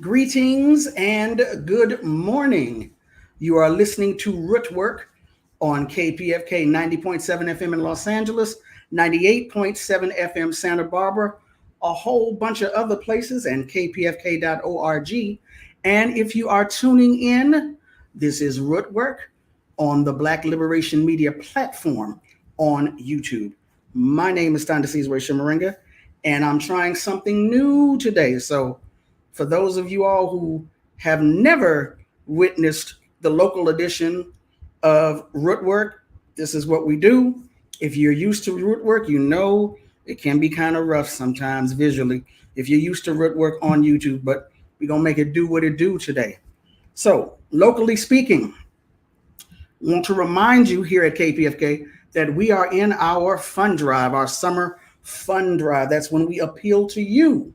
Greetings and good morning. You are listening to Rootwork on KPFK 90.7 FM in Los Angeles, 98.7 FM Santa Barbara, a whole bunch of other places, and kpfk.org. And if you are tuning in, this is Rootwork on the Black Liberation Media platform on YouTube. My name is Thandisizwe Chimurenga, and I'm trying something new today. So for those of you all who have never witnessed the local edition of Rootwork, this is what we do. If you're used to Rootwork, you know it can be kind of rough sometimes visually if you're used to Rootwork on YouTube, but we're going to make it do what it do today. So, locally speaking, I want to remind you here at KPFK that we are in our fund drive, our summer fund drive. That's when we appeal to you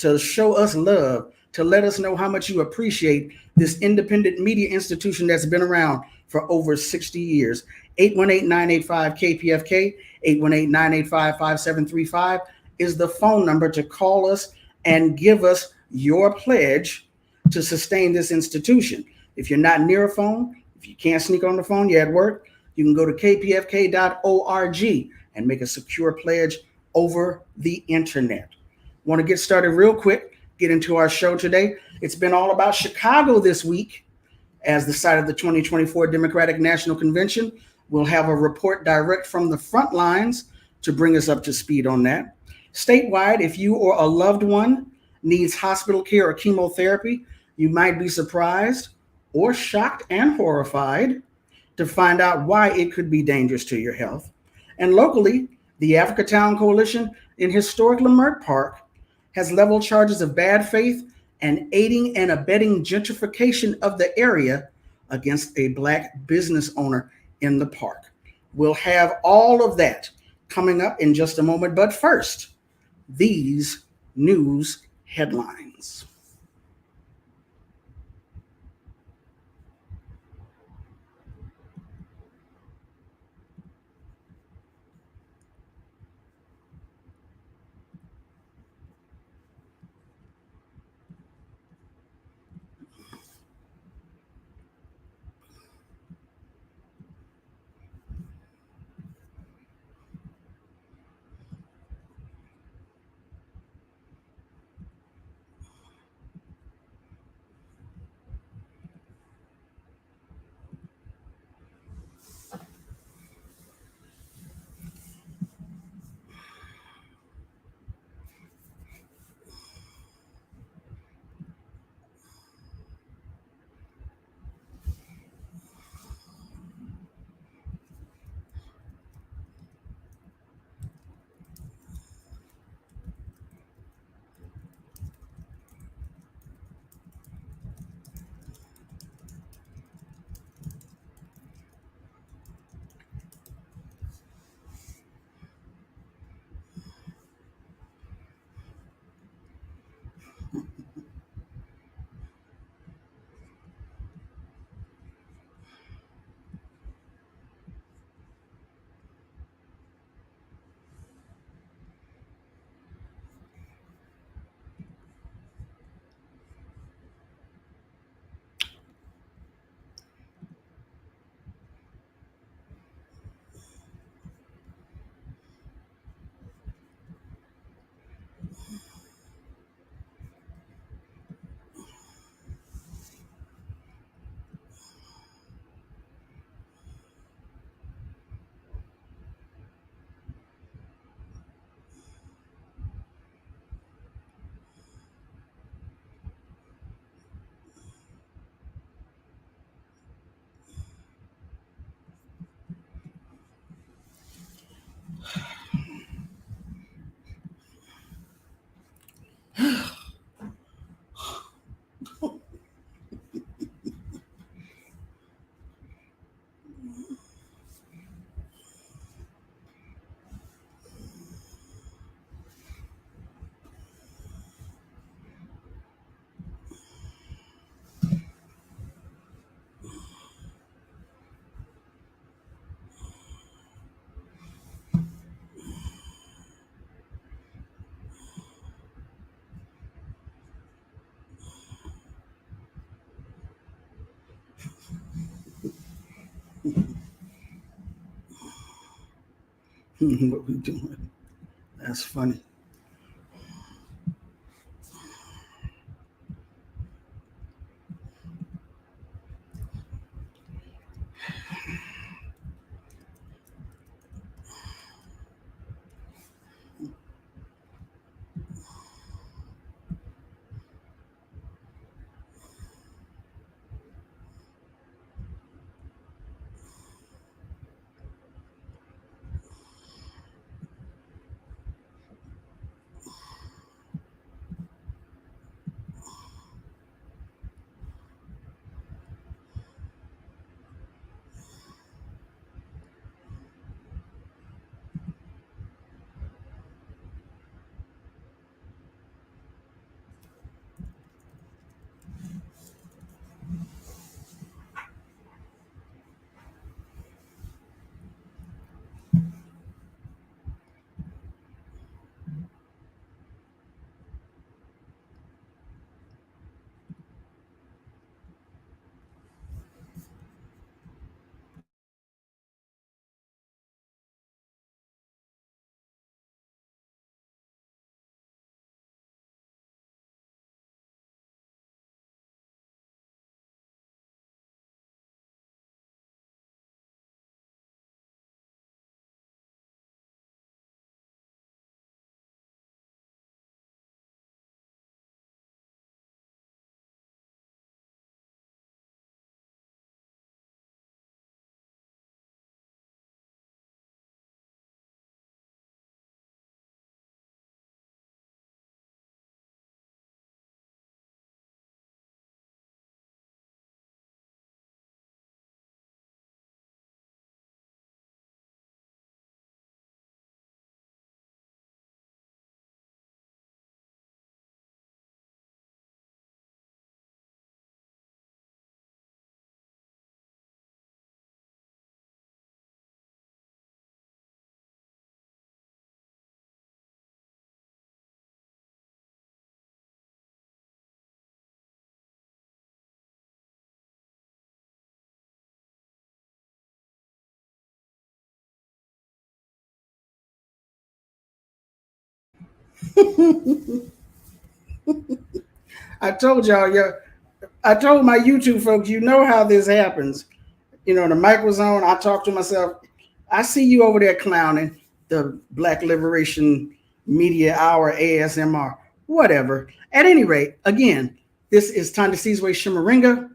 to show us love, to let us know how much you appreciate this independent media institution that's been around for over 60 years. 818-985-KPFK, 818-985-5735 is the phone number to call us and give us your pledge to sustain this institution. If you're not near a phone, if you can't sneak on the phone, you're at work, you can go to kpfk.org and make a secure pledge over the internet. Want to get started real quick, get into our show today. It's been all about Chicago this week as the site of the 2024 Democratic National Convention. We'll have a report direct from the front lines to bring us up to speed on that. Statewide, if you or a loved one needs hospital care or chemotherapy, you might be surprised or shocked and horrified to find out why it could be dangerous to your health. And locally, the AfricaTown Coalition in historic Leimert Park has leveled charges of bad faith and aiding and abetting gentrification of the area against a Black business owner in the park. We'll have all of that coming up in just a moment, but first, these news headlines. What we doing? That's funny. I told y'all, yeah, I told my YouTube folks, you know how this happens. The mic was on. I talked to myself. I see you over there clowning the Black Liberation Media Hour ASMR, whatever. At any rate, again, this is Thandisizwe Chimurenga.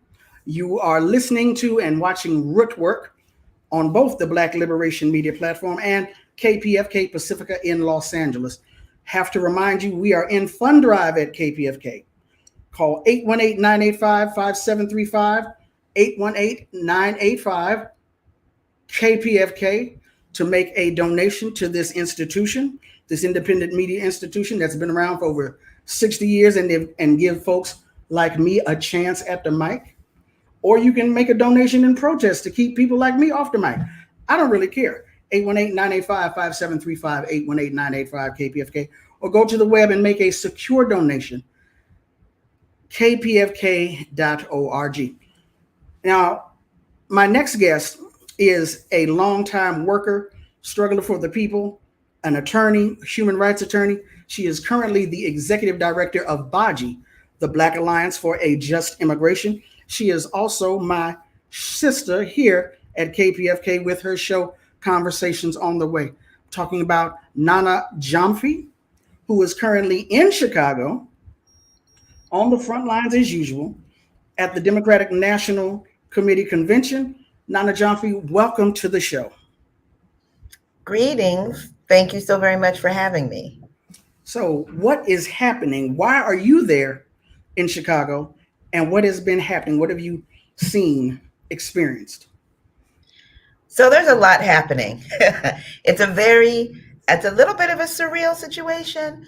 You are listening to and watching Rootwork on both the Black Liberation Media platform and KPFK Pacifica in Los Angeles. Have to remind you, we are in fund drive at KPFK. Call 818-985-5735, 818-985 KPFK to make a donation to this institution, this independent media institution that's been around for over 60 years and give folks like me a chance at the mic. Or you can make a donation in protest to keep people like me off the mic. I don't really care. 818-985-5735, 818-985 KPFK, or go to the web and make a secure donation, kpfk.org. Now, my next guest is a longtime worker, struggler for the people, an attorney, human rights attorney. She is currently the executive director of BAJI, the Black Alliance for a Just Immigration. She is also my sister here at KPFK with her show Conversations on the Way, talking about Nana Gyamfi, who is currently in Chicago on the front lines as usual at the Democratic National Committee Convention. Nana Gyamfi, welcome to the show. Greetings. Thank you so very much for having me. So, what is happening? Why are you there in Chicago? And what has been happening? What have you seen, experienced? So there's a lot happening. It's a little bit of a surreal situation,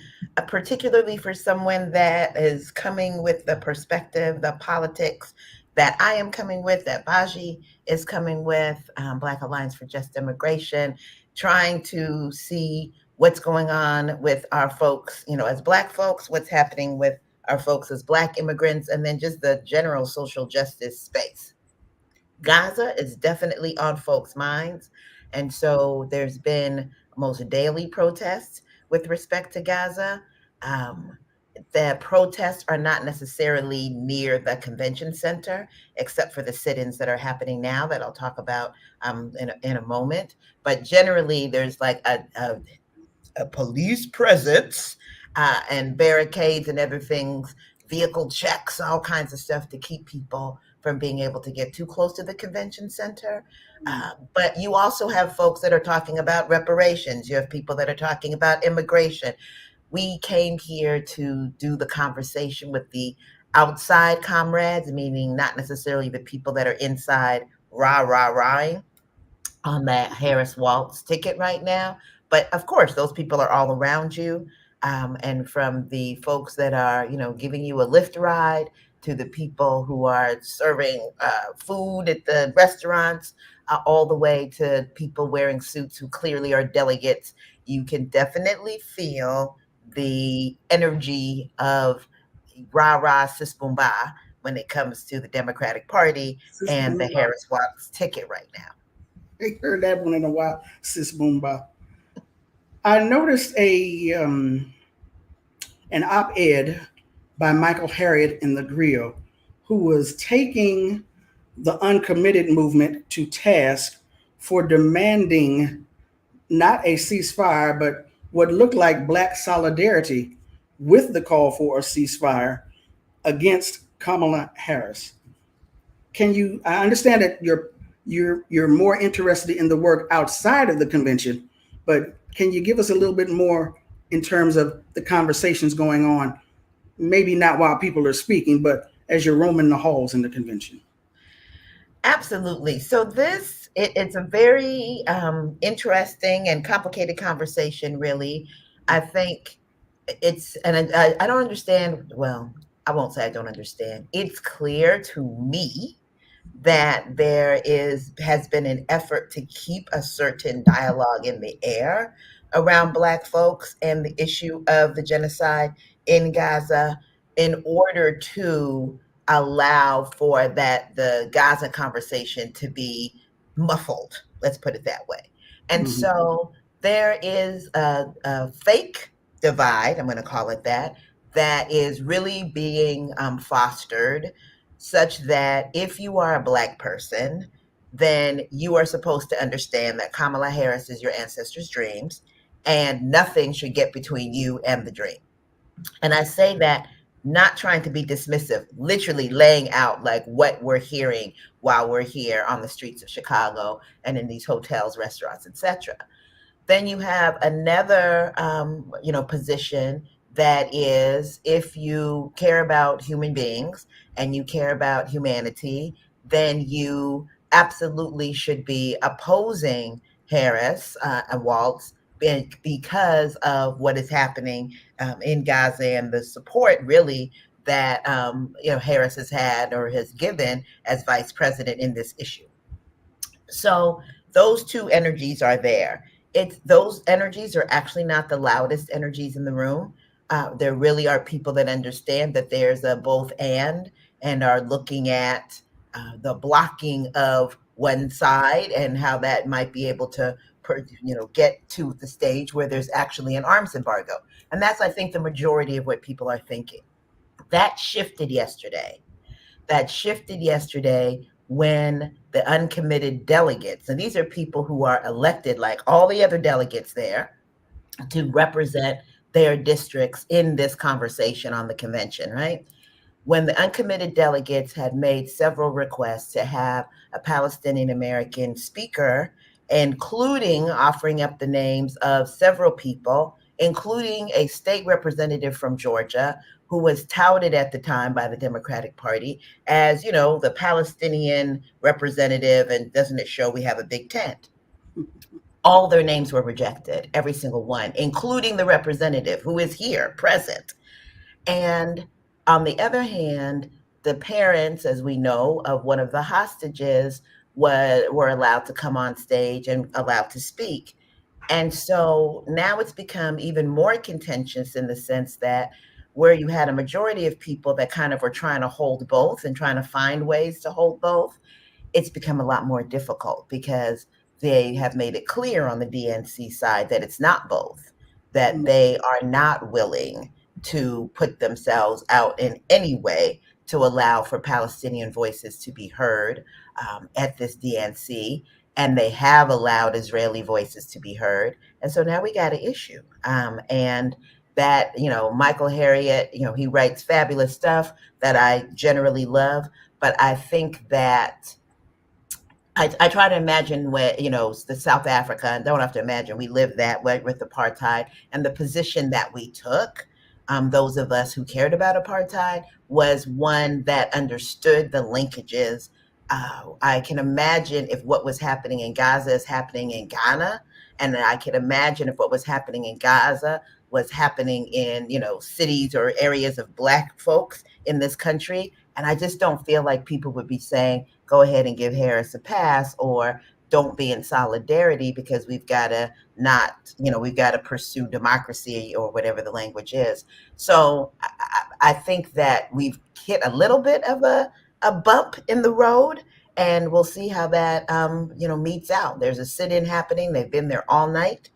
particularly for someone that is coming with the perspective, the politics that I am coming with, that Baji is coming with, Black Alliance for Just Immigration, trying to see what's going on with our folks, as Black folks, what's happening with our folks as Black immigrants, and then just the general social justice space. Gaza is definitely on folks' minds. And so there's been almost daily protests with respect to Gaza. Um, the protests are not necessarily near the convention center, except for the sit-ins that are happening now that I'll talk about in a moment. But generally, there's like a police presence and barricades and everything, vehicle checks, all kinds of stuff to keep people from being able to get too close to the convention center. But you also have folks that are talking about reparations. You have people that are talking about immigration. We came here to do the conversation with the outside comrades, meaning not necessarily the people that are inside rah, rah, rahing on that Harris Waltz ticket right now. But of course, those people are all around you. And from the folks that are, giving you a lift ride to the people who are serving food at the restaurants, all the way to people wearing suits who clearly are delegates, you can definitely feel the energy of rah rah sis boom bah when it comes to the Democratic Party Sis and the Boomba. Harris Waltz ticket right now. I heard that one in a while. Sis Boomba. I noticed an op-ed by Michael Harriot in the Griot, who was taking the uncommitted movement to task for demanding not a ceasefire, but what looked like black solidarity with the call for a ceasefire against Kamala Harris. Can you? I understand that you're more interested in the work outside of the convention, but can you give us a little bit more in terms of the conversations going on? Maybe not while people are speaking, but as you're roaming the halls in the convention. Absolutely. So it's a very interesting and complicated conversation, really. I think and I don't understand. Well, I won't say I don't understand. It's clear to me that has been an effort to keep a certain dialogue in the air around Black folks and the issue of the genocide in Gaza in order to allow for the Gaza conversation to be muffled. Let's put it that way. And Mm-hmm. so there is a fake divide, I'm going to call it that, that is really being fostered such that if you are a Black person, then you are supposed to understand that Kamala Harris is your ancestors' dreams and nothing should get between you and the dream. And I say that not trying to be dismissive, literally laying out like what we're hearing while we're here on the streets of Chicago and in these hotels, restaurants, etc. Then you have another, position that is if you care about human beings and you care about humanity, then you absolutely should be opposing Harris and Waltz because of what is happening in Gaza and the support really that Harris has had or has given as vice president in this issue. So those two energies are there. It's those energies are actually not the loudest energies in the room. There really are people that understand that there's a both and are looking at the blocking of one side and how that might be able to get to the stage where there's actually an arms embargo. And that's, I think, the majority of what people are thinking. That shifted yesterday. That shifted yesterday when the uncommitted delegates, and these are people who are elected like all the other delegates there to represent their districts in this conversation on the convention, right? When the uncommitted delegates had made several requests to have a Palestinian American speaker, including offering up the names of several people, including a state representative from Georgia who was touted at the time by the Democratic Party as, the Palestinian representative, and doesn't it show we have a big tent? All their names were rejected, every single one, including the representative who is here present. And on the other hand, the parents, as we know, of one of the hostages were allowed to come on stage and allowed to speak. And so now it's become even more contentious in the sense that where you had a majority of people that kind of were trying to hold both and trying to find ways to hold both, it's become a lot more difficult because they have made it clear on the DNC side that it's not both, that they are not willing to put themselves out in any way to allow for Palestinian voices to be heard at this DNC. And they have allowed Israeli voices to be heard. And so now we got an issue. And that, Michael Harriot, he writes fabulous stuff that I generally love. But I think that I try to imagine where, the South Africa, and don't have to imagine, we lived that way with apartheid, and the position that we took, those of us who cared about apartheid, was one that understood the linkages. I can imagine if what was happening in Gaza is happening in Ghana, and I can imagine if what was happening in Gaza was happening in, cities or areas of Black folks in this country. And I just don't feel like people would be saying, go ahead and give Harris a pass, or don't be in solidarity because we've got to we've got to pursue democracy, or whatever the language is. So I think that we've hit a little bit of a bump in the road, and we'll see how that, meets out. There's a sit-in happening. They've been there all night.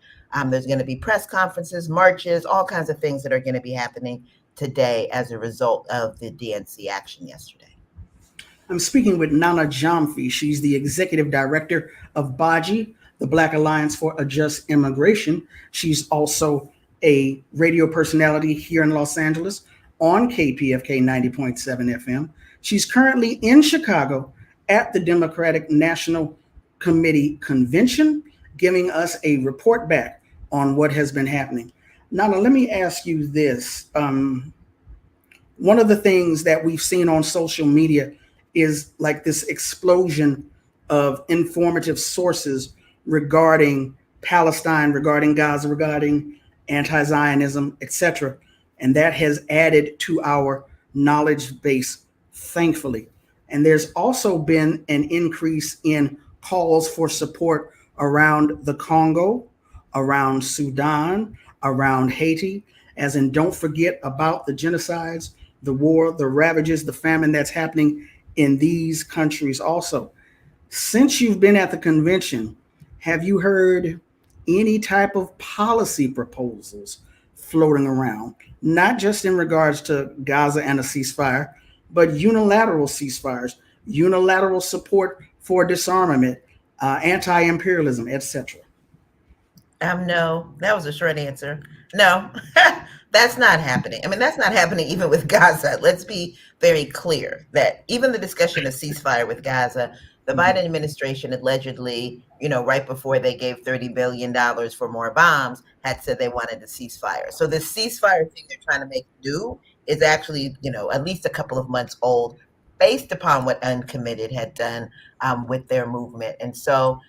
There's going to be press conferences, marches, all kinds of things that are going to be happening today as a result of the DNC action yesterday. I'm speaking with Nana Jamfi. She's the executive director of BAJI, the Black Alliance for a Just Immigration. She's also a radio personality here in Los Angeles on KPFK 90.7 FM. She's currently in Chicago at the Democratic National Committee Convention, giving us a report back on what has been happening. Nana, let me ask you this. One of the things that we've seen on social media is like this explosion of informative sources regarding Palestine, regarding Gaza, regarding anti-Zionism, etc. And that has added to our knowledge base, thankfully. And there's also been an increase in calls for support around the Congo, around Sudan, around Haiti, as in don't forget about the genocides, the war, the ravages, the famine that's happening in these countries also. Since you've been at the convention, have you heard any type of policy proposals floating around, not just in regards to Gaza and a ceasefire, but unilateral ceasefires, unilateral support for disarmament, anti-imperialism, etc.? No, that was a short answer. No, that's not happening. I mean, that's not happening even with Gaza. Let's be very clear that even the discussion of ceasefire with Gaza, the Biden administration allegedly, right before they gave $30 billion for more bombs, had said they wanted a ceasefire. So the ceasefire thing they're trying to make do is actually, at least a couple of months old, based upon what Uncommitted had done with their movement. And so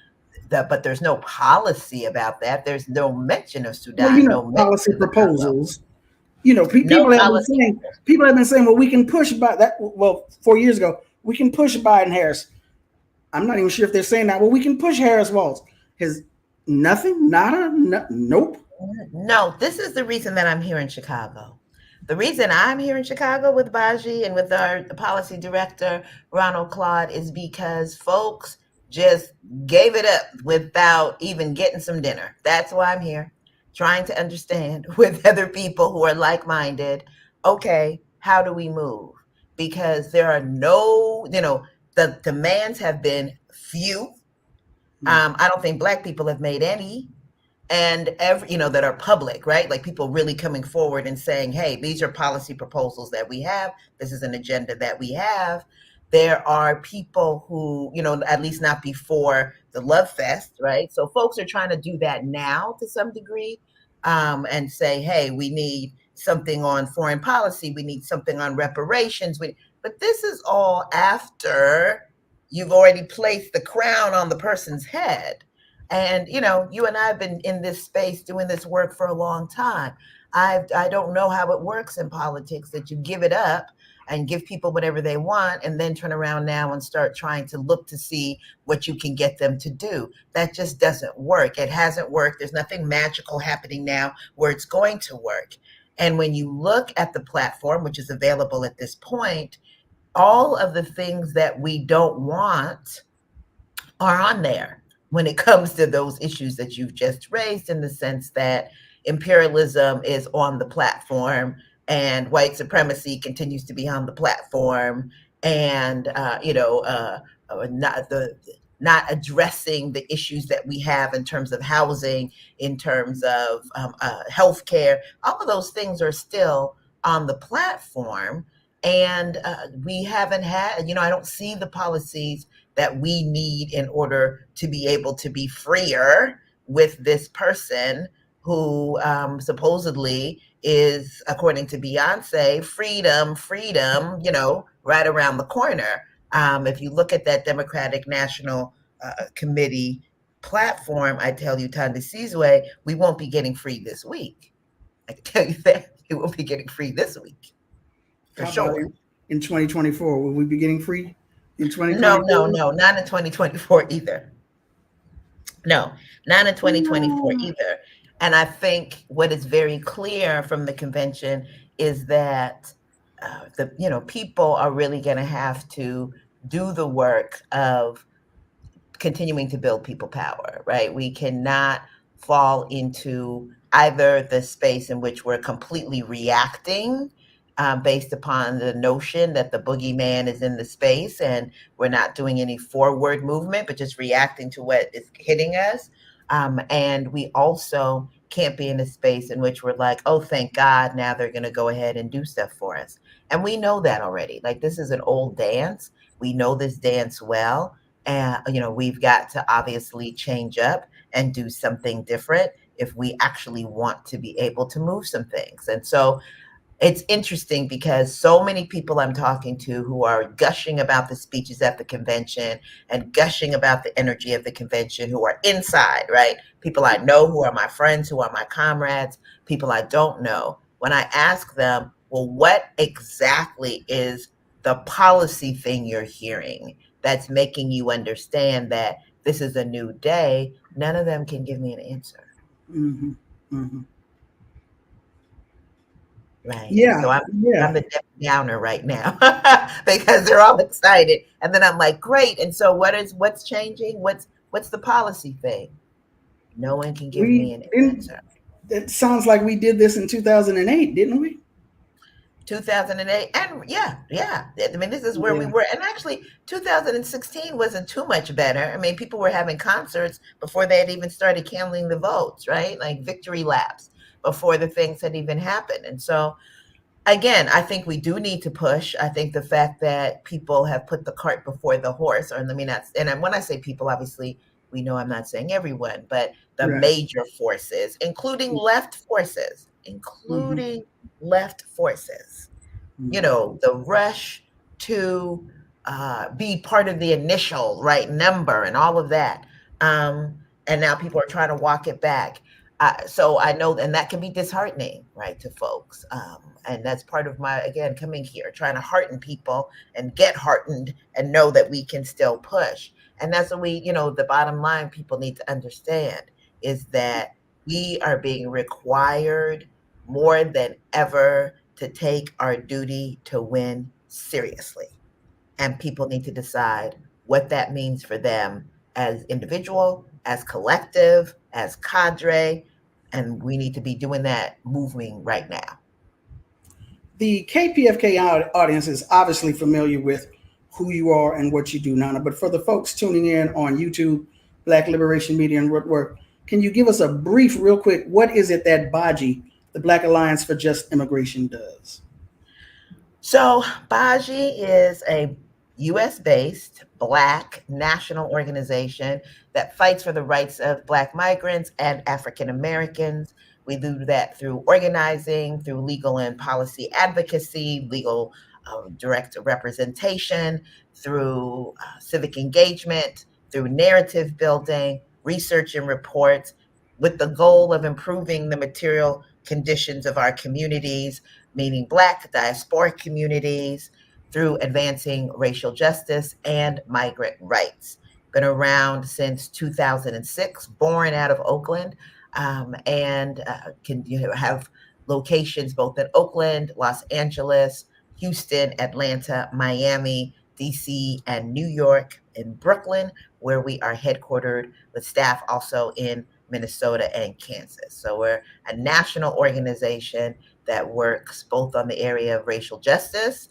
but there's no policy about that. There's no mention of Sudan. Well, no policy proposals. People no have policy. been saying, well, we can push by that. Well, 4 years ago, we can push Biden Harris. I'm not even sure if they're saying that. Well, we can push Harris Walz. Has nothing, nada, nope. No, this is the reason that I'm here in Chicago. The reason I'm here in Chicago with BAJI and with our policy director, Ronald Claude, is because folks just gave it up without even getting some dinner. That's why I'm here, trying to understand with other people who are like-minded, okay, how do we move? Because there are no, the demands have been few. I don't think Black people have made any. And that are public, right? Like people really coming forward and saying, hey, these are policy proposals that we have. This is an agenda that we have. There are people who, at least not before the Love Fest, right? So folks are trying to do that now to some degree, and say, hey, we need something on foreign policy. We need something on reparations. But this is all after you've already placed the crown on the person's head. And, you and I have been in this space doing this work for a long time. I don't know how it works in politics, that you give it up and give people whatever they want and then turn around now and start trying to look to see what you can get them to do. That just doesn't work. It hasn't worked. There's nothing magical happening now where it's going to work. And when you look at the platform, which is available at this point, all of the things that we don't want are on there. when it comes to those issues that you've just raised, in the sense that imperialism is on the platform and white supremacy continues to be on the platform, and not addressing the issues that we have in terms of housing, in terms of healthcare. All of those things are still on the platform, and we haven't had. I don't see the policies that we need in order to be able to be freer with this person who supposedly is, according to Beyonce, freedom, right around the corner. If you look at that Democratic National Committee platform, I tell you, Thandisizwe, we won't be getting free this week. I can tell you that we won't be getting free this week, for How about sure. in 2024? Will we be getting free in No, 2024? no, no, not in 2024 either. No, not in 2024 Mm. either. And I think what is very clear from the convention is that the people are really going to have to do the work of continuing to build people power, right? We cannot fall into either the space in which we're completely reacting based upon the notion that the boogeyman is in the space and we're not doing any forward movement, but just reacting to what is hitting us. And we also can't be in a space in which we're like, oh, thank God, now they're going to go ahead and do stuff for us. And we know that already. Like, this is an old dance. We know this dance well. And, we've got to obviously change up and do something different if we actually want to be able to move some things. And so it's interesting because so many people I'm talking to who are gushing about the speeches at the convention and gushing about the energy of the convention, who are inside, right? People I know, who are my friends, who are my comrades, people I don't know. When I ask them, well, what exactly is the policy thing you're hearing that's making you understand that this is a new day? None of them can give me an answer. Mm-hmm. Mm-hmm. Right. So Yeah, I'm yeah. the Debbie Downer right now because they're all excited. And then I'm like, great. And so what's changing? What's the policy thing? No one can give me We an didn't. answer. It sounds like we did this in 2008, didn't we? 2008, and yeah. I mean, this is where we Yeah. were. And actually, 2016 wasn't too much better. I mean, people were having concerts before they had even started counting the votes, right? Like victory laps before the things had even happened. And so again, I think we do need to push. I think the fact that people have put the cart before the horse, or let me not, and when I say people, obviously, we know I'm not saying everyone, but the Right. major forces, Mm-hmm. including left forces, Mm-hmm. the rush to be part of the initial right number and all of that. And now people are trying to walk it back. So I know, and that can be disheartening, right, to folks. And that's part of my, again, coming here, trying to hearten people and get heartened and know that we can still push. And that's what the bottom line people need to understand is that we are being required more than ever to take our duty to win seriously. And people need to decide what that means for them as individual, as collective, as cadre. And we need to be doing that moving right now. The KPFK audience is obviously familiar with who you are and what you do, Nana. But for the folks tuning in on YouTube, Black Liberation Media and Rootwork, can you give us a brief, real quick, what is it that BAJI, the Black Alliance for Just Immigration, does? So, BAJI is a US based Black national organization that fights for the rights of Black migrants and African Americans. We do that through organizing, through legal and policy advocacy, legal direct representation, through civic engagement, through narrative building, research and reports, with the goal of improving the material conditions of our communities, meaning Black diasporic communities, through advancing racial justice and migrant rights. Been around since 2006, born out of Oakland, and can have locations both in Oakland, Los Angeles, Houston, Atlanta, Miami, DC, and New York. in Brooklyn, where we are headquartered with staff also in Minnesota and Kansas. So we're a national organization that works both on the area of racial justice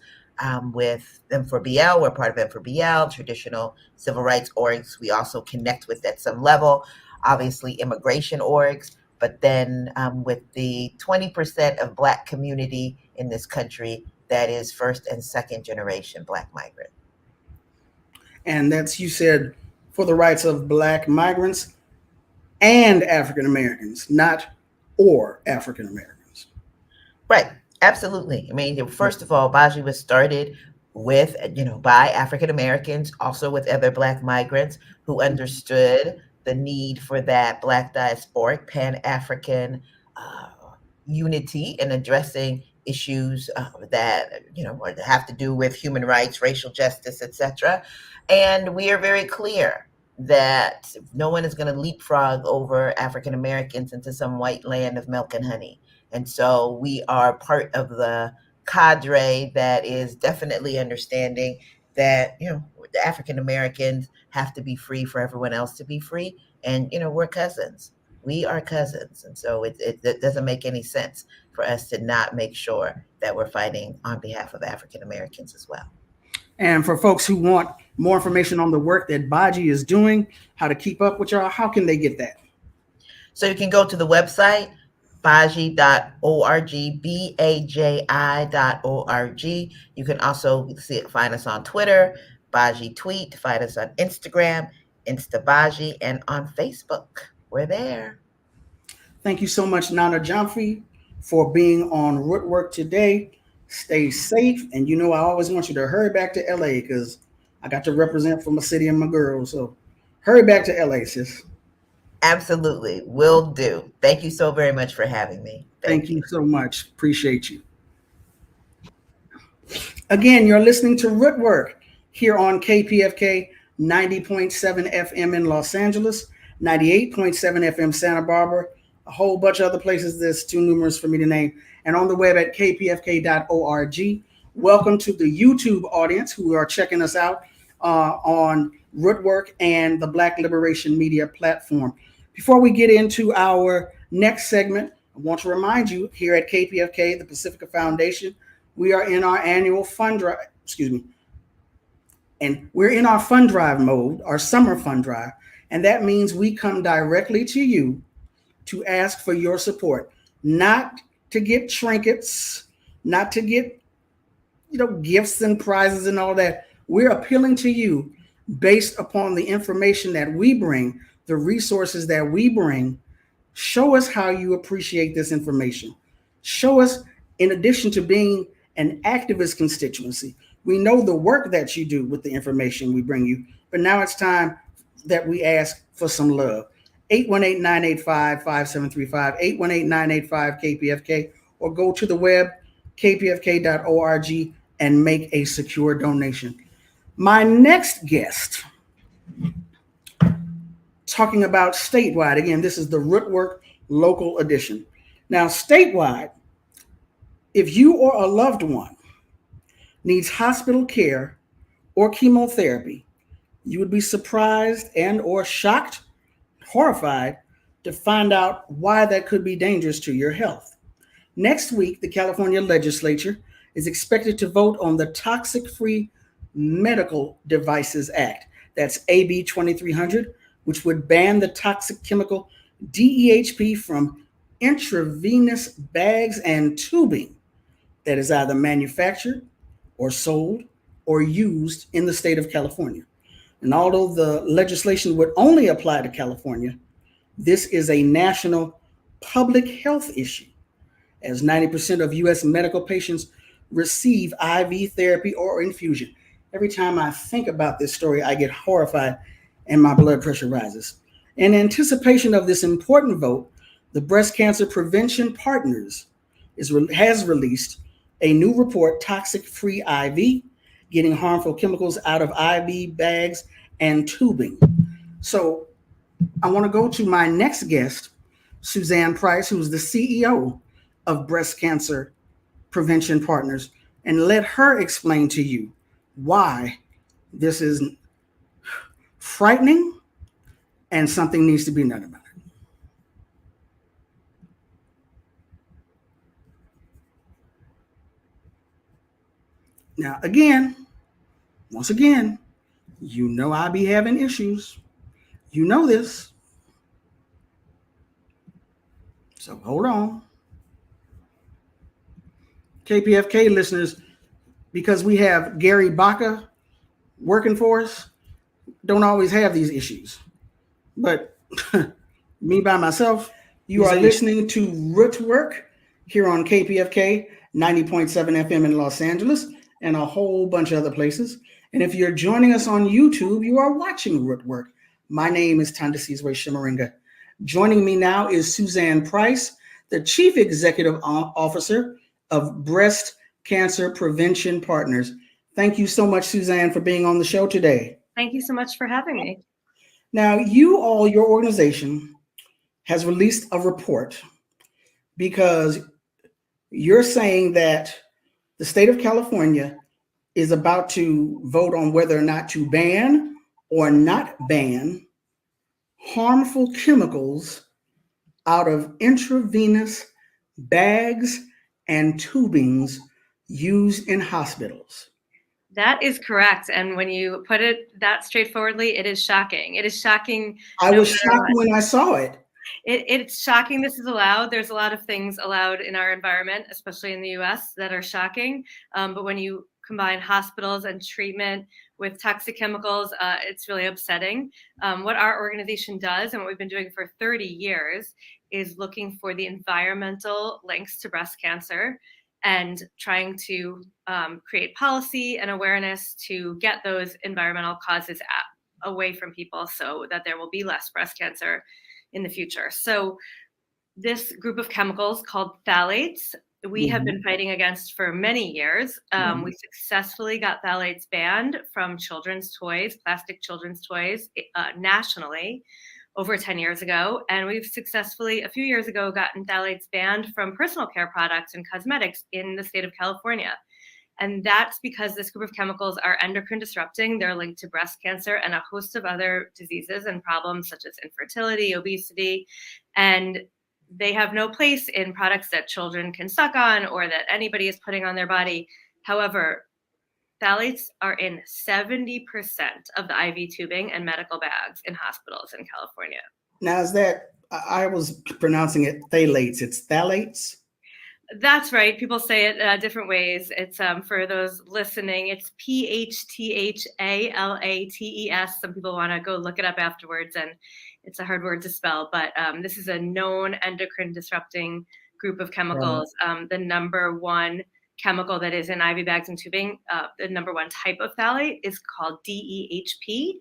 with M4BL. We're part of M4BL, traditional civil rights orgs. We also connect with at some level, obviously immigration orgs, but then with the 20% of Black community in this country that is first and second generation Black migrant. And that's, you said, for the rights of Black migrants and African Americans, not or African Americans. Right. Absolutely. I mean, first of all, Baji was started with, by African Americans, also with other Black migrants who understood the need for that Black diasporic Pan-African unity in addressing issues that have to do with human rights, racial justice, etc. And we are very clear that no one is going to leapfrog over African Americans into some white land of milk and honey. And so we are part of the cadre that is definitely understanding that, the African Americans have to be free for everyone else to be free. And, we're cousins. We are cousins. And so it doesn't make any sense for us to not make sure that we're fighting on behalf of African Americans as well. And for folks who want more information on the work that Baji is doing, how to keep up with y'all, how can they get that? So you can go to the website, baji.org, baji.org. You can also find us on Twitter, Baji Tweet, find us on Instagram, InstaBaji, and on Facebook. We're there. Thank you so much, Nana Jamfi, for being on Rootwork today. Stay safe. And I always want you to hurry back to LA because I got to represent for my city and my girls. So hurry back to LA, sis. Absolutely. Will do. Thank you so very much for having me. Thank you so much. Appreciate you. Again, you're listening to Rootwork here on KPFK 90.7 FM in Los Angeles, 98.7 FM Santa Barbara, a whole bunch of other places that's too numerous for me to name, and on the web at kpfk.org. Welcome to the YouTube audience who are checking us out on Rootwork and the Black Liberation Media platform. Before we get into our next segment, I want to remind you here at KPFK, the Pacifica Foundation, we are in our annual fund drive, and we're in our fund drive mode, our summer fund drive. And that means we come directly to you to ask for your support, not to get trinkets, not to get, gifts and prizes and all that. We're appealing to you based upon the information that we bring, the resources that we bring. Show us how you appreciate this information. Show us, in addition to being an activist constituency, we know the work that you do with the information we bring you, but now it's time that we ask for some love. 818-985-5735, 818-985-KPFK, or go to the web, kpfk.org, and make a secure donation. My next guest, talking about statewide. Again, this is the Rootwork local edition. Now, statewide, if you or a loved one needs hospital care or chemotherapy, you would be surprised and or shocked, horrified to find out why that could be dangerous to your health. Next week, the California legislature is expected to vote on the Toxic-Free Medical Devices Act. That's AB 2300, which would ban the toxic chemical DEHP from intravenous bags and tubing that is either manufactured or sold or used in the state of California. And although the legislation would only apply to California, this is a national public health issue, as 90% of U.S. medical patients receive IV therapy or infusion. Every time I think about this story, I get horrified and my blood pressure rises. In anticipation of this important vote, the Breast Cancer Prevention Partners has released a new report, Toxic Free IV, getting harmful chemicals out of IV bags and tubing. So I want to go to my next guest, Suzanne Price, who's the CEO of Breast Cancer Prevention Partners, and let her explain to you why this is frightening, and something needs to be done about it. Now, once again, you know I be having issues. You know this. So hold on. KPFK listeners, because we have Gary Baca working for us, don't always have these issues. But me by myself, you are listening to Rootwork here on KPFK 90.7 FM in Los Angeles and a whole bunch of other places. And if you're joining us on YouTube, you are watching Rootwork. My name is Thandisizwe Chimurenga. Joining me now is Suzanne Price, the Chief Executive Officer of Breast Cancer Prevention Partners. Thank you so much, Suzanne, for being on the show today. Thank you so much for having me. Now, your organization has released a report because you're saying that the state of California is about to vote on whether or not to ban or not ban harmful chemicals out of intravenous bags and tubings used in hospitals. That is correct. And when you put it that straightforwardly, it is shocking. It is shocking. I was shocked when I saw it. It's shocking this is allowed. There's a lot of things allowed in our environment, especially in the US, that are shocking. But when you combine hospitals and treatment with toxic chemicals, it's really upsetting. What our organization does and what we've been doing for 30 years is looking for the environmental links to breast cancer and trying to create policy and awareness to get those environmental causes away from people so that there will be less breast cancer in the future. So this group of chemicals called phthalates, we have been fighting against for many years. We successfully got phthalates banned from children's toys, plastic children's toys, nationally over 10 years ago. And we've successfully, a few years ago, gotten phthalates banned from personal care products and cosmetics in the state of California. And that's because this group of chemicals are endocrine disrupting. They're linked to breast cancer and a host of other diseases and problems such as infertility, obesity, and they have no place in products that children can suck on or that anybody is putting on their body. However, phthalates are in 70% of the IV tubing and medical bags in hospitals in California. Now, is that, I was pronouncing it phthalates, it's phthalates? That's right. People say it different ways. It's for those listening, it's PHTHALATES. Some people want to go look it up afterwards, and it's a hard word to spell, but this is a known endocrine disrupting group of chemicals. Right. The number one chemical that is in IV bags and tubing, the number one type of phthalate is called DEHP.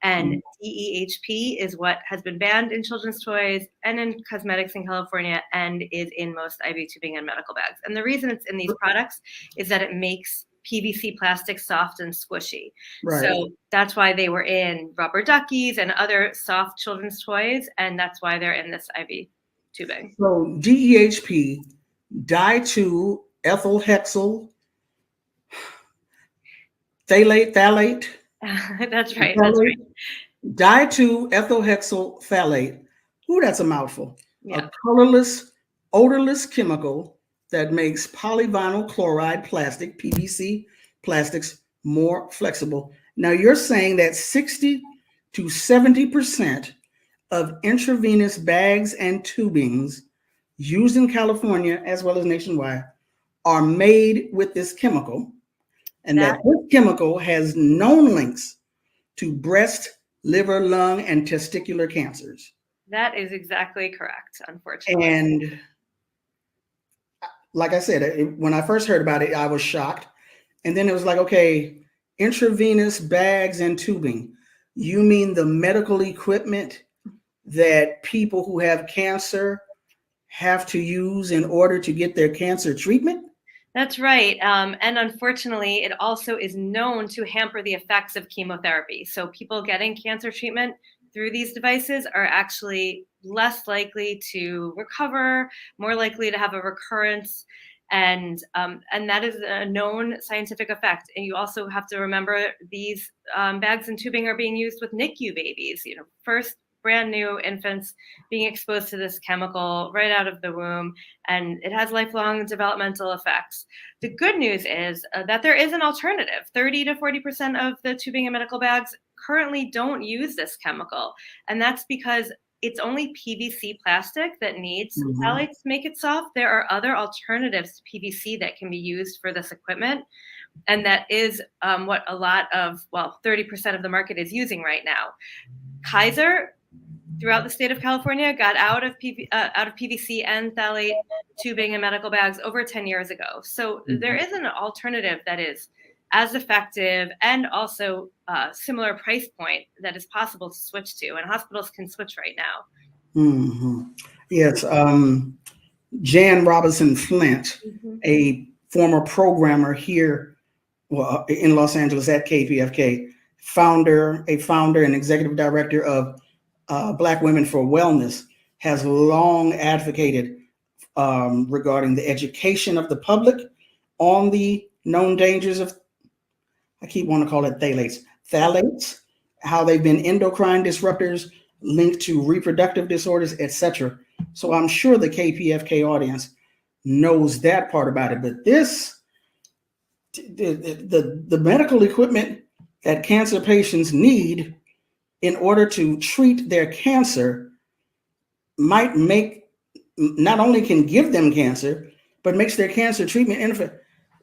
And DEHP is what has been banned in children's toys and in cosmetics in California and is in most IV tubing and medical bags. And the reason it's in these products is that it makes PVC plastic soft and squishy. Right. So that's why they were in rubber duckies and other soft children's toys. And that's why they're in this IV tubing. So DEHP, di2-ethylhexyl phthalate. That's right. That's right. Di2-ethylhexyl phthalate. Ooh, that's a mouthful. Yeah. A colorless, odorless chemical that makes polyvinyl chloride plastic, PVC plastics, more flexible. Now, you're saying that 60 to 70% of intravenous bags and tubings used in California, as well as nationwide, are made with this chemical. And that this chemical has known links to breast, liver, lung, and testicular cancers. That is exactly correct, unfortunately. And like I said, when I first heard about it, I was shocked. And then it was like, okay, intravenous bags and tubing. You mean the medical equipment that people who have cancer have to use in order to get their cancer treatment? That's right. And unfortunately, it also is known to hamper the effects of chemotherapy. So people getting cancer treatment through these devices are actually less likely to recover, more likely to have a recurrence. And that is a known scientific effect. And you also have to remember these bags and tubing are being used with NICU babies, first brand new infants being exposed to this chemical right out of the womb, and it has lifelong developmental effects. The good news is that there is an alternative. 30 to 40% of the tubing and medical bags currently don't use this chemical, and that's because it's only PVC plastic that needs phthalates to make it soft. There are other alternatives to PVC that can be used for this equipment, and that is what a lot of, 30% of the market is using right now. Kaiser, throughout the state of California, got out of PVC and phthalate tubing and medical bags over 10 years ago. So there is an alternative that is as effective and also a similar price point that is possible to switch to, and hospitals can switch right now. Yes. Jan Robinson Flint, a former programmer here in Los Angeles at KPFK, a founder and executive director of Black Women for Wellness, has long advocated regarding the education of the public on the known dangers of, I keep wanting to call it phthalates, how they've been endocrine disruptors linked to reproductive disorders, etc. So I'm sure the KPFK audience knows that part about it. But this, the medical equipment that cancer patients need in order to treat their cancer might not only can give them cancer, but makes their cancer treatment ineffective.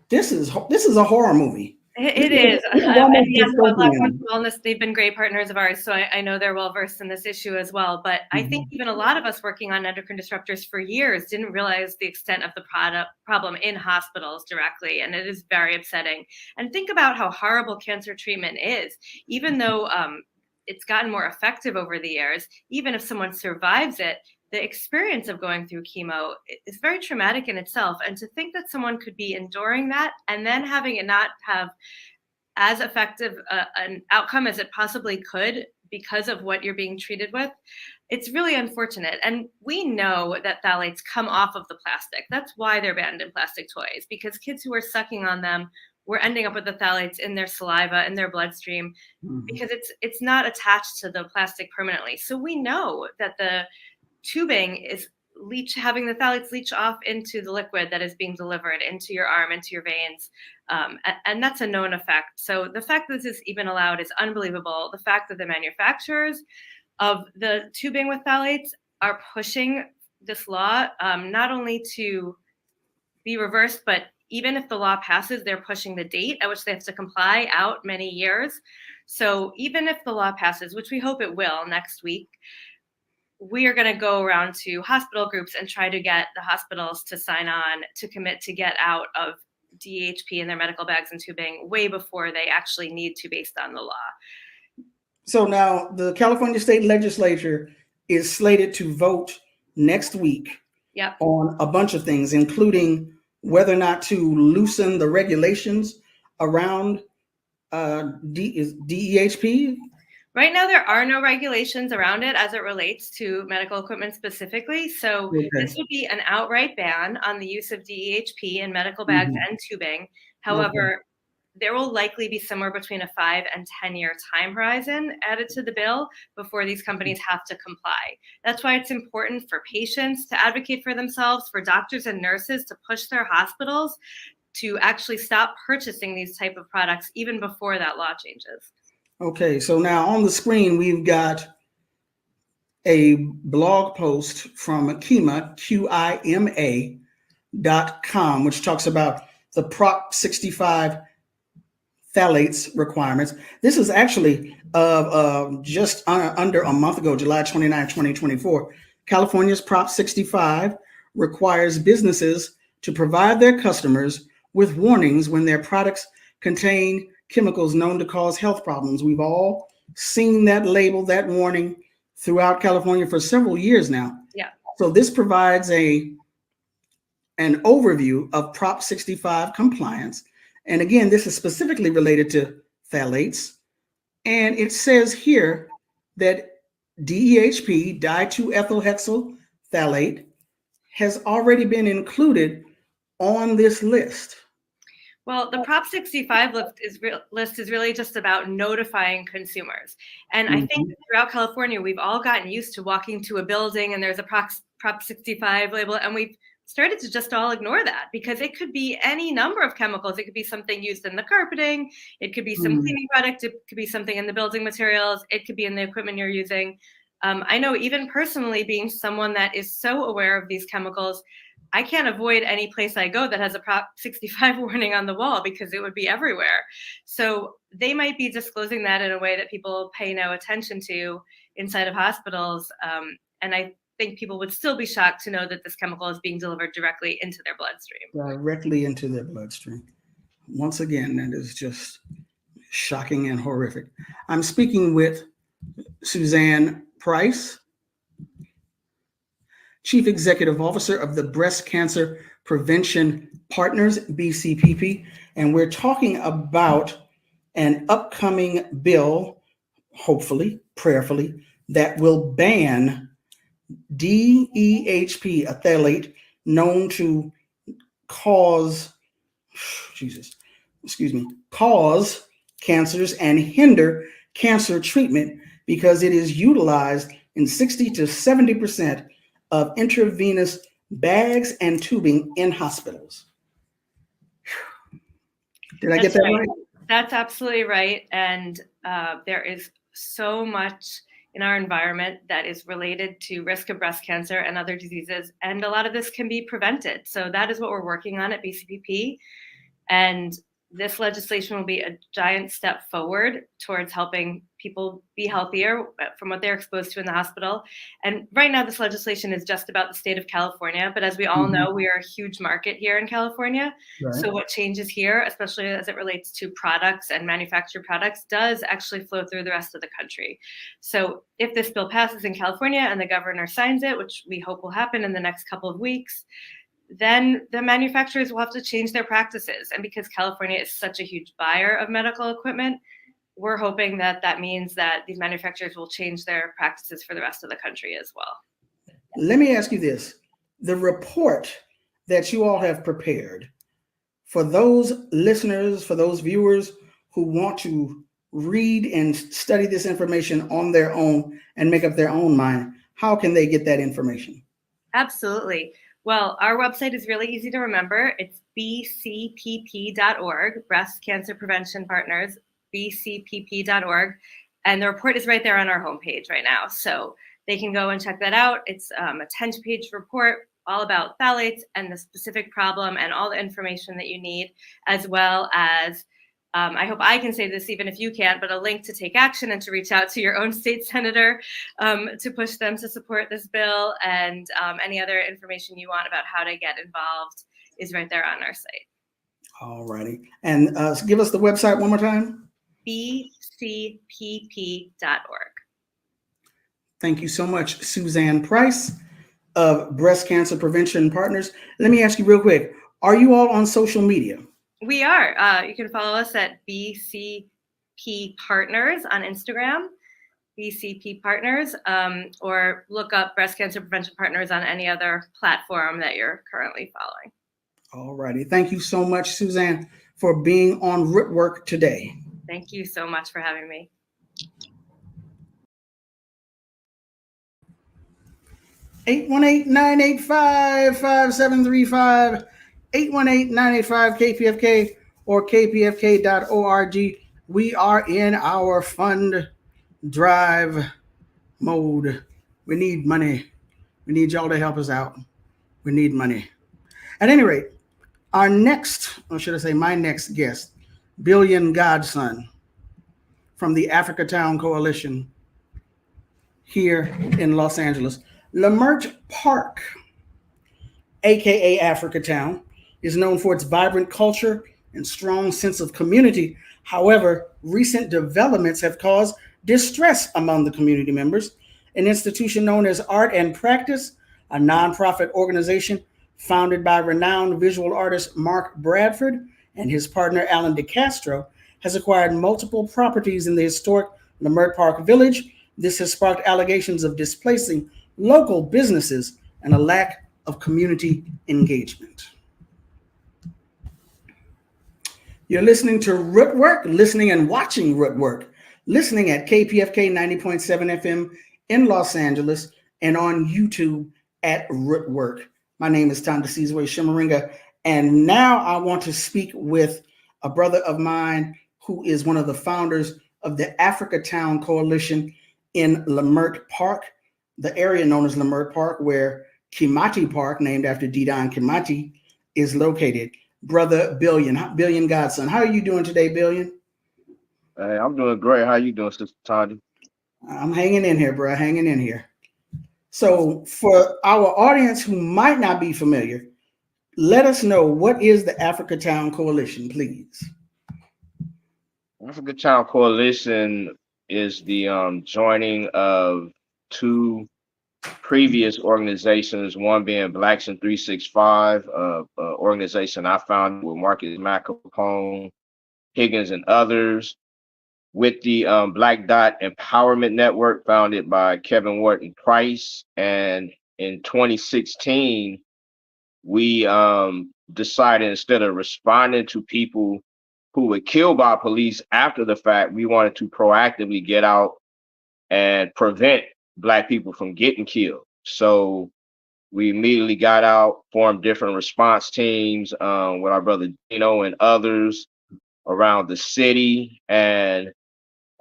This is a horror movie. It is. And yes, Black Women for Wellness, they've been great partners of ours, so I know they're well versed in this issue as well. But I think even a lot of us working on endocrine disruptors for years didn't realize the extent of the problem in hospitals directly, and it is very upsetting. And think about how horrible cancer treatment is. Even though it's gotten more effective over the years, even if someone survives it, the experience of going through chemo is very traumatic in itself. And to think that someone could be enduring that and then having it not have as effective an outcome as it possibly could because of what you're being treated with, it's really unfortunate. And we know that phthalates come off of the plastic. That's why they're banned in plastic toys, because kids who are sucking on them were ending up with the phthalates in their saliva, in their bloodstream, because it's not attached to the plastic permanently. So we know that the tubing is having the phthalates leach off into the liquid that is being delivered into your arm, into your veins. And that's a known effect. So the fact that this is even allowed is unbelievable. The fact that the manufacturers of the tubing with phthalates are pushing this law, not only to be reversed, but even if the law passes, they're pushing the date at which they have to comply out many years. So even if the law passes, which we hope it will next week, we are going to go around to hospital groups and try to get the hospitals to sign on to commit to get out of DEHP in their medical bags and tubing way before they actually need to, based on the law. So now the California State Legislature is slated to vote next week on a bunch of things, including whether or not to loosen the regulations around DEHP. Right now, there are no regulations around it as it relates to medical equipment specifically. So this would be an outright ban on the use of DEHP in medical bags and tubing. However, there will likely be somewhere between a 5 and 10-year time horizon added to the bill before these companies have to comply. That's why it's important for patients to advocate for themselves, for doctors and nurses to push their hospitals to actually stop purchasing these type of products even before that law changes. Okay, so now on the screen, we've got a blog post from QIMA.com, which talks about the Prop 65 phthalates requirements. This is actually just under a month ago, July 29, 2024. California's Prop 65 requires businesses to provide their customers with warnings when their products contain chemicals known to cause health problems. We've all seen that label, that warning throughout California for several years now. Yeah. So this provides an overview of Prop 65 compliance. And again, this is specifically related to phthalates. And it says here that DEHP, di-2-ethyl hexyl phthalate, has already been included on this list? Well, the Prop 65 list is really just about notifying consumers. And I think throughout California, we've all gotten used to walking to a building and there's a Prop 65 label, and we've started to just all ignore that because it could be any number of chemicals. It could be something used in the carpeting. It could be some cleaning product. It could be something in the building materials. It could be in the equipment you're using. I know even personally, being someone that is so aware of these chemicals, I can't avoid any place I go that has a Prop 65 warning on the wall because it would be everywhere. So they might be disclosing that in a way that people pay no attention to inside of hospitals. And I think people would still be shocked to know that this chemical is being delivered directly into their bloodstream. Directly into their bloodstream. Once again, that is just shocking and horrific. I'm speaking with Suzanne Price, Chief Executive Officer of the Breast Cancer Prevention Partners, BCPP, and we're talking about an upcoming bill, hopefully, prayerfully, that will ban DEHP, a phthalate known to cause cancers and hinder cancer treatment because it is utilized in 60 to 70% of intravenous bags and tubing in hospitals. Did I get that right? That's absolutely right. And there is so much in our environment that is related to risk of breast cancer and other diseases. And a lot of this can be prevented. So that is what we're working on at BCPP. And this legislation will be a giant step forward towards helping people be healthier from what they're exposed to in the hospital. And right now, this legislation is just about the state of California. But as we all know, we are a huge market here in California. Right. So what changes here, especially as it relates to products and manufactured products, does actually flow through the rest of the country. So if this bill passes in California and the governor signs it, which we hope will happen in the next couple of weeks, then the manufacturers will have to change their practices. And because California is such a huge buyer of medical equipment, we're hoping that that means that these manufacturers will change their practices for the rest of the country as well. Let me ask you this. The report that you all have prepared, for those listeners, for those viewers who want to read and study this information on their own and make up their own mind, how can they get that information? Absolutely. Well, our website is really easy to remember. It's bcpp.org, Breast Cancer Prevention Partners, bcpp.org. And the report is right there on our homepage right now. So they can go and check that out. It's a 10-page report all about phthalates and the specific problem and all the information that you need, as well as I hope I can say this even if you can't, but a link to take action and to reach out to your own state senator to push them to support this bill, and any other information you want about how to get involved is right there on our site. All righty. And give us the website one more time. bcpp.org. Thank you so much, Suzanne Price of Breast Cancer Prevention Partners. Let me ask you real quick. Are you all on social media? We are. You can follow us at BCP Partners on Instagram, BCP Partners, or look up Breast Cancer Prevention Partners on any other platform that you're currently following. All righty. Thank you so much, Suzanne, for being on Rootwork today. Thank you so much for having me. Eight 818-985-5735, 818-985-KPFK or kpfk.org. We are in our fund drive mode. We need money. We need y'all to help us out. We need money. At any rate, our next, or should I say my next guest, Billion GodSUN from the AfricaTown Coalition here in Los Angeles. Leimert Park, aka AfricaTown, is known for its vibrant culture and strong sense of community. However, recent developments have caused distress among the community members. An institution known as Art and Practice, a nonprofit organization founded by renowned visual artist Mark Bradford and his partner Alan DeCastro, has acquired multiple properties in the historic Leimert Park Village. This has sparked allegations of displacing local businesses and a lack of community engagement. You're listening to Rootwork, listening and watching Rootwork, listening at KPFK 90.7 FM in Los Angeles and on YouTube at Rootwork. My name is Thandisizwe Chimurenga, and now I want to speak with a brother of mine who is one of the founders of the AfricaTown Coalition in Leimert Park, the area known as Leimert Park, where Kimati Park, named after Dedan Kimati, is located. Brother Billion GodSUN. How are you doing today, Billion? Hey, I'm doing great. How you doing, Sister Tanya? I'm hanging in here, bro. Hanging in here. So for our audience who might not be familiar, let us know, what is the AfricaTown Coalition, please? AfricaTown Coalition is the joining of two previous organizations, one being Blacks in 365, organization I founded with Marcus Macapone, Higgins, and others, with the Black Dot Empowerment Network founded by Kevin Wharton Price. And in 2016, we decided, instead of responding to people who were killed by police after the fact, we wanted to proactively get out and prevent Black people from getting killed. So we immediately got out, formed different response teams with our brother Dino and others around the city. And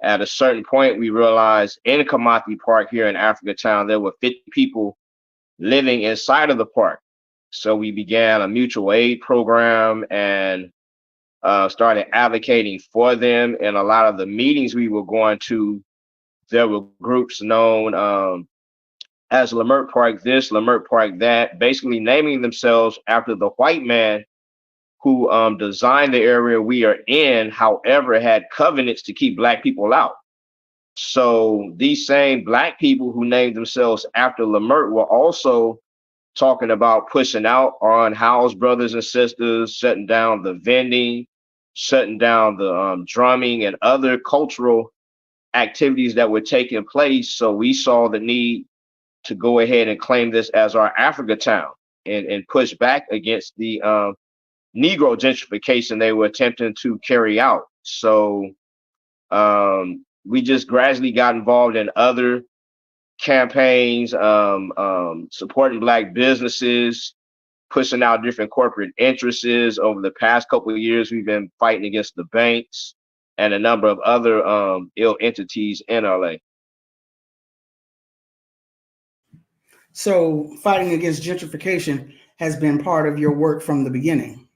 at a certain point, we realized in Kimati Park here in AfricaTown, there were 50 people living inside of the park. So we began a mutual aid program and started advocating for them. And a lot of the meetings we were going to, there were groups known as Leimert Park this, Leimert Park that, basically naming themselves after the white man who designed the area we are in, however, had covenants to keep Black people out. So these same Black people who named themselves after Leimert were also talking about pushing out our unhoused brothers and sisters, shutting down the vending, shutting down the drumming and other cultural activities that were taking place. So we saw the need to go ahead and claim this as our AfricaTown and push back against the Negro gentrification they were attempting to carry out. So we just gradually got involved in other campaigns, supporting Black businesses, pushing out different corporate interests. Over the past couple of years, we've been fighting against the banks and a number of other ill entities in LA. So fighting against gentrification has been part of your work from the beginning.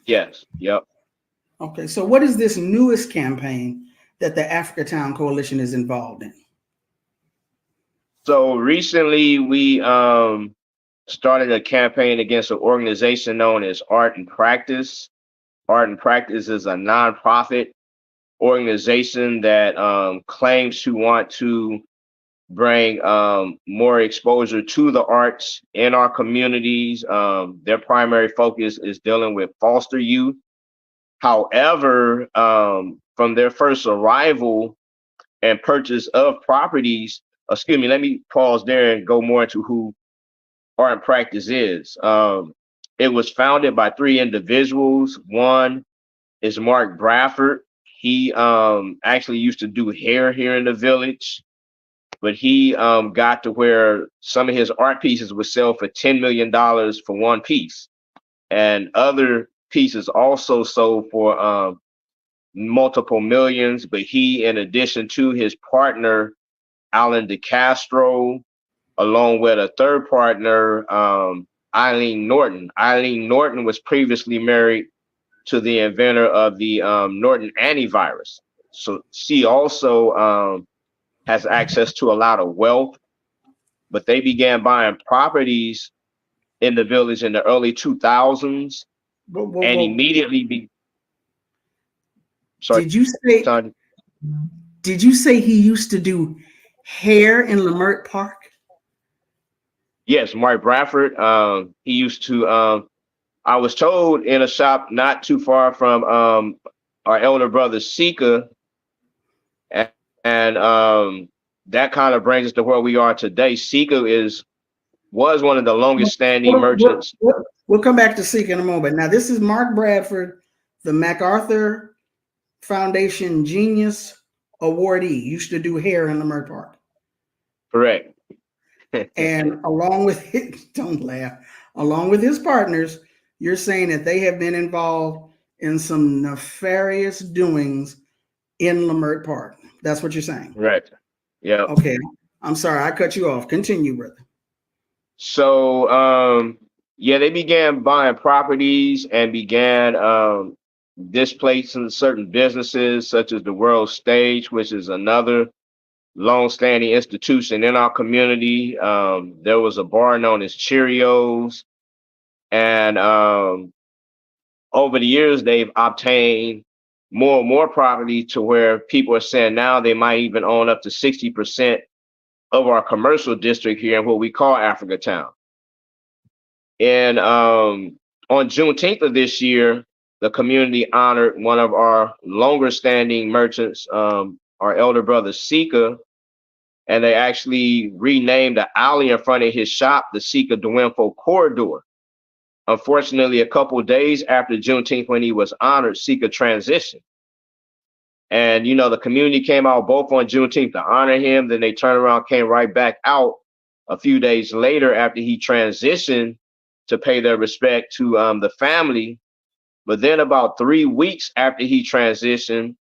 Yes. Yep. Okay. So what is this newest campaign that the AfricaTown Coalition is involved in? So recently we started a campaign against an organization known as Art and Practice. Art and Practice is a nonprofit organization that claims to want to bring more exposure to the arts in our communities. Their primary focus is dealing with foster youth. However, from their first arrival and purchase of properties, excuse me, let me pause there and go more into who Art and Practice is. It was founded by three individuals. One is Mark Bradford. He actually used to do hair here in the village, but he got to where some of his art pieces would sell for $10 million for one piece. And other pieces also sold for multiple millions. But he, in addition to his partner, Alan DeCastro, along with a third partner, Eileen Norton. Eileen Norton was previously married to the inventor of the Norton antivirus. So she also has access to a lot of wealth, but they began buying properties in the village in the early 2000s and immediately sorry. Did you say he used to do hair in Leimert Park? Yes, Mark Bradford. He used to, I was told, in a shop not too far from our elder brother Sika, and that kind of brings us to where we are today. Sika was one of the longest standing merchants. We'll come back to Sika in a moment. Now, this is Mark Bradford, the MacArthur Foundation Genius Awardee, used to do hair in Leimert Park. Correct. And along with his, don't laugh, along with his partners, you're saying that they have been involved in some nefarious doings in Leimert Park. That's what you're saying. Right. Yeah. Okay. I'm sorry, I cut you off. Continue, brother. So, yeah, they began buying properties and began displacing certain businesses, such as the World Stage, which is another long-standing institution in our community. There was a bar known as Cheerios, and over the years, they've obtained more and more property to where people are saying now they might even own up to 60% of our commercial district here in what we call AfricaTown. And on Juneteenth of this year, the community honored one of our longer standing merchants, our elder brother Sika, and they actually renamed the alley in front of his shop the Sika Dwinfo Corridor. Unfortunately, a couple of days after Juneteenth, when he was honored, Sika transitioned. And, you know, the community came out both on Juneteenth to honor him. Then they turned around, came right back out a few days later after he transitioned to pay their respect to the family. But then about 3 weeks after he transitioned,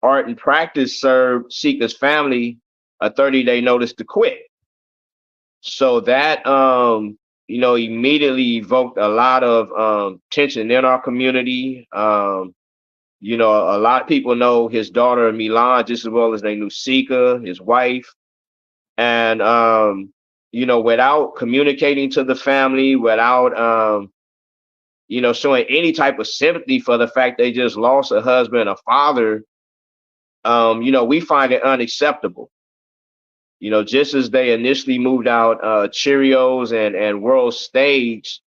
Art and Practice served Sika's family a 30-day notice to quit. So that, you know, immediately evoked a lot of tension in our community. You know, a lot of people know his daughter Milan just as well as they knew Sika, his wife. And, you know, without communicating to the family, without, you know, showing any type of sympathy for the fact they just lost a husband, a father, you know, we find it unacceptable. You know, just as they initially moved out Cheerios and World Stage,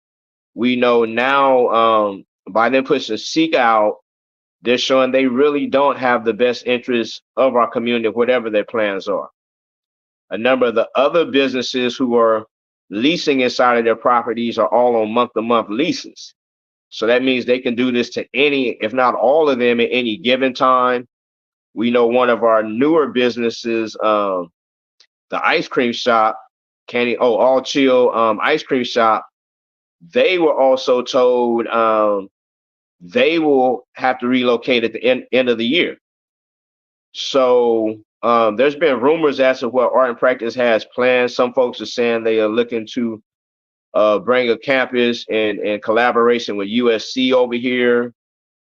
we know now by them pushing Sika out, they're showing they really don't have the best interests of our community, whatever their plans are. A number of the other businesses who are leasing inside of their properties are all on month-to-month leases. So that means they can do this to any, if not all of them, at any given time. We know one of our newer businesses, the ice cream shop, All Chill ice cream shop, they were also told they will have to relocate at the end of the year. So there's been rumors as to what Art and Practice has planned. Some folks are saying they are looking to bring a campus in collaboration with USC over here.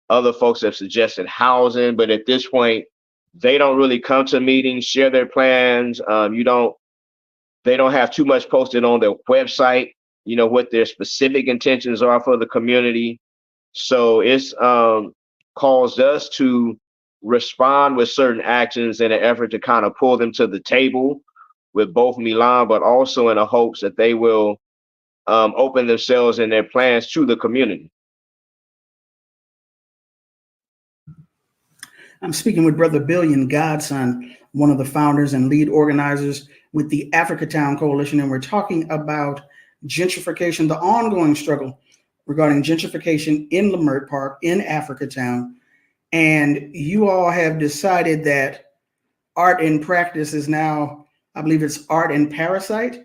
Other folks have suggested housing, but at this point, they don't really come to meetings, share their plans. They don't have too much posted on their website, you know, what their specific intentions are for the community. So it's caused us to respond with certain actions in an effort to kind of pull them to the table with both Milan, but also in the hopes that they will open themselves and their plans to the community. I'm speaking with Brother Billion GodSUN, one of the founders and lead organizers with the AfricaTown Coalition, and we're talking about gentrification, the ongoing struggle regarding gentrification in Leimert Park, in AfricaTown. And you all have decided that Art in Practice is now, I believe it's Art and Parasite,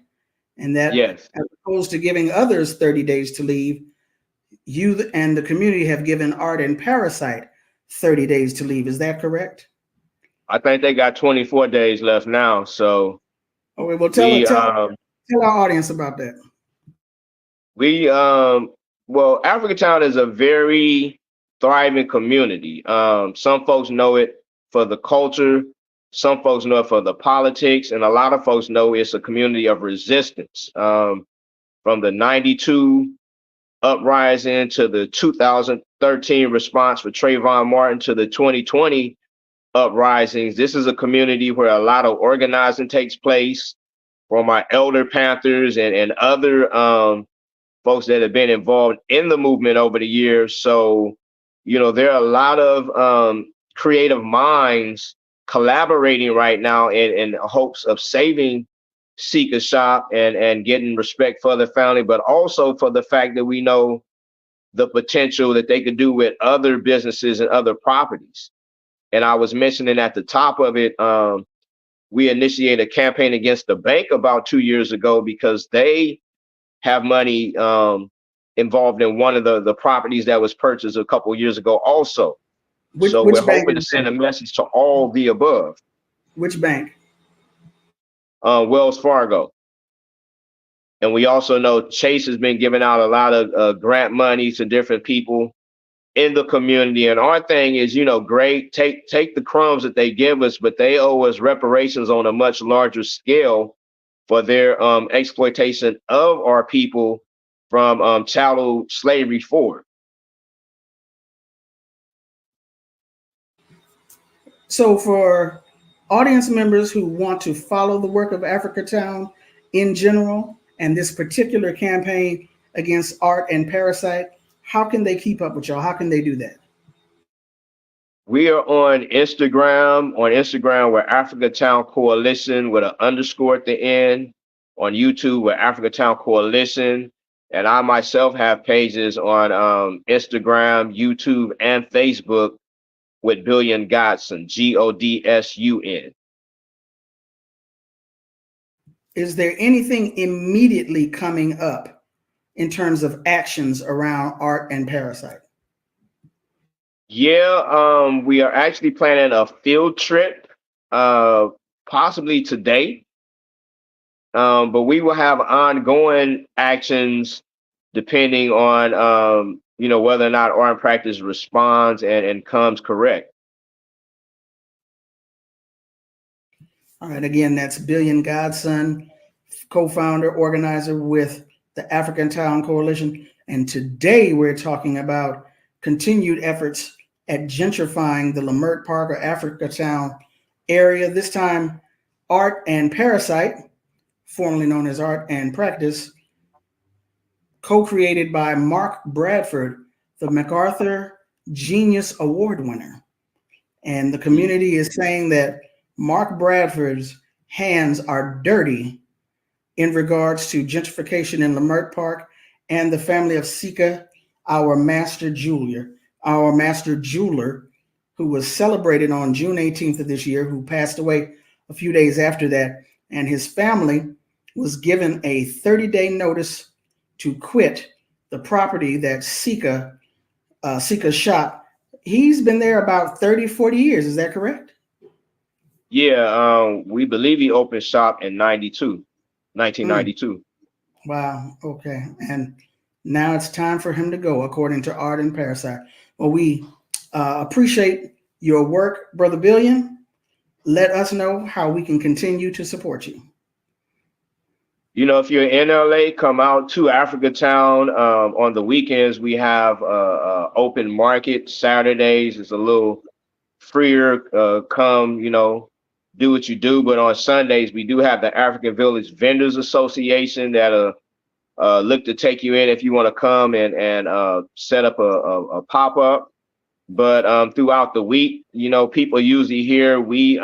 and that yes, as opposed to giving others 30 days to leave, you and the community have given Art and Parasite 30 days to leave. Is that correct? I think they got 24 days left now. So okay, well, tell our audience about that. Well, AfricaTown is a very thriving community. Some folks know it for the culture, some folks know it for the politics, and a lot of folks know it's a community of resistance. From the 92 uprising to the 2013 response for Trayvon Martin to the 2020 uprisings, this is a community where a lot of organizing takes place from our elder Panthers and other folks that have been involved in the movement over the years. So, you know, there are a lot of creative minds collaborating right now in hopes of saving Sika's shop and getting respect for the family, but also for the fact that we know the potential that they could do with other businesses and other properties. And I was mentioning at the top of it, we initiated a campaign against the bank about 2 years ago because they have money involved in one of the properties that was purchased a couple of years ago also. So we're hoping to send a message to all the above. Which bank? Wells Fargo. And we also know Chase has been giving out a lot of grant money to different people in the community. And our thing is, great, take the crumbs that they give us, but they owe us reparations on a much larger scale for their exploitation of our people from chattel slavery forward. So for audience members who want to follow the work of AfricaTown in general and this particular campaign against art and parasite, how can they keep up with y'all? How can they do that? We are on Instagram. On Instagram, we're AfricaTown Coalition with an underscore at the end. On YouTube, we're AfricaTown Coalition. And I myself have pages on Instagram, YouTube, and Facebook with Billion GodSUN, GodSUN. Is there anything immediately coming up in terms of actions around art and parasite? Yeah, we are actually planning a field trip, possibly today. But we will have ongoing actions depending on, whether or not art and practice responds and comes correct. All right, again, that's Billion GodSUN, co-founder, organizer with the AfricaTown Coalition. And today we're talking about continued efforts at gentrifying the Leimert Park or AfricaTown area. This time, Art and Parasite, formerly known as Art and Practice, co-created by Mark Bradford, the MacArthur Genius Award winner. And the community is saying that Mark Bradford's hands are dirty in regards to gentrification in Leimert Park and the family of Sika, our master jeweler, who was celebrated on June 18th of this year, who passed away a few days after that. And his family was given a 30-day notice to quit the property that Sika shop. He's been there about 30, 40 years. Is that correct? Yeah, we believe he opened shop in 1992. Wow. Okay. And now it's time for him to go, according to Art and Parasite. Well, we appreciate your work, Brother Billion. Let us know how we can continue to support you. If you're in LA, come out to AfricaTown. On the weekends, we have open market. Saturdays is a little freer. Come, do what you do. But on Sundays, we do have the African Village Vendors Association that'll look to take you in if you want to come and set up a pop-up. But throughout the week, people usually here, we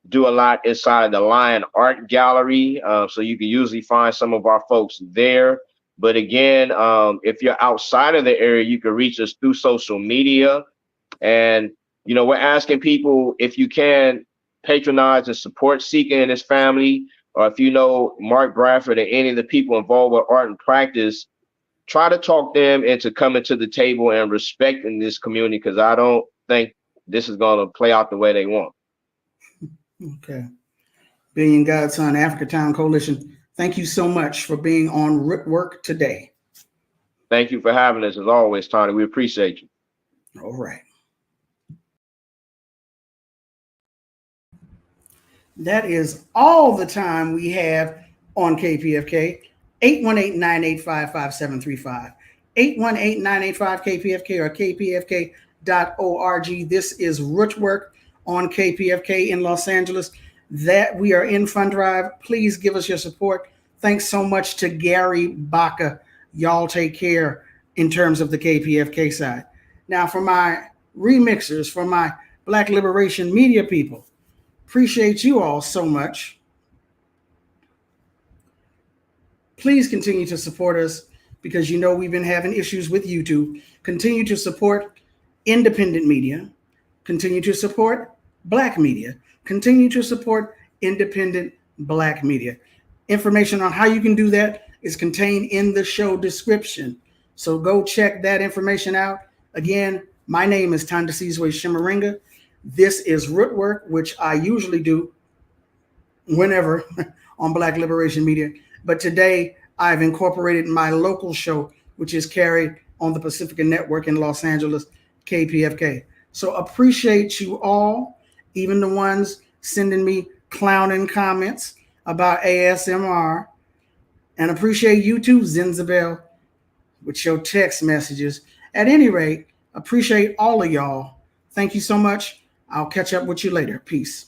do a lot inside the Lion Art Gallery. So you can usually find some of our folks there. But again, if you're outside of the area, you can reach us through social media. And, we're asking people, if you can, patronize and support Sika and his family, or if you know Mark Bradford and any of the people involved with art and practice, try to talk them into coming to the table and respecting this community, because I don't think this is going to play out the way they want. Okay. Billion GodSUN, AfricaTown Coalition, thank you so much for being on Rootwork today. Thank you for having us, as always, Tony. We appreciate you. All right. That is all the time we have on KPFK. 818-985-5735. 818-985-KPFK or kpfk.org. This is Rootwork on KPFK in Los Angeles. That we are in Fund Drive. Please give us your support. Thanks so much to Gary Baca. Y'all take care in terms of the KPFK side. Now, for my remixers, for my Black Liberation Media people, appreciate you all so much. Please continue to support us because you know we've been having issues with YouTube. Continue to support independent media. Continue to support Black media. Continue to support independent Black media. Information on how you can do that is contained in the show description. So go check that information out. Again, my name is Thandisizwe Chimurenga. This is Rootwork, which I usually do whenever on Black Liberation Media. But today I've incorporated my local show, which is carried on the Pacifica Network in Los Angeles, KPFK. So appreciate you all, even the ones sending me clowning comments about ASMR. And appreciate you too, Zinzabel, with your text messages. At any rate, appreciate all of y'all. Thank you so much. I'll catch up with you later. Peace.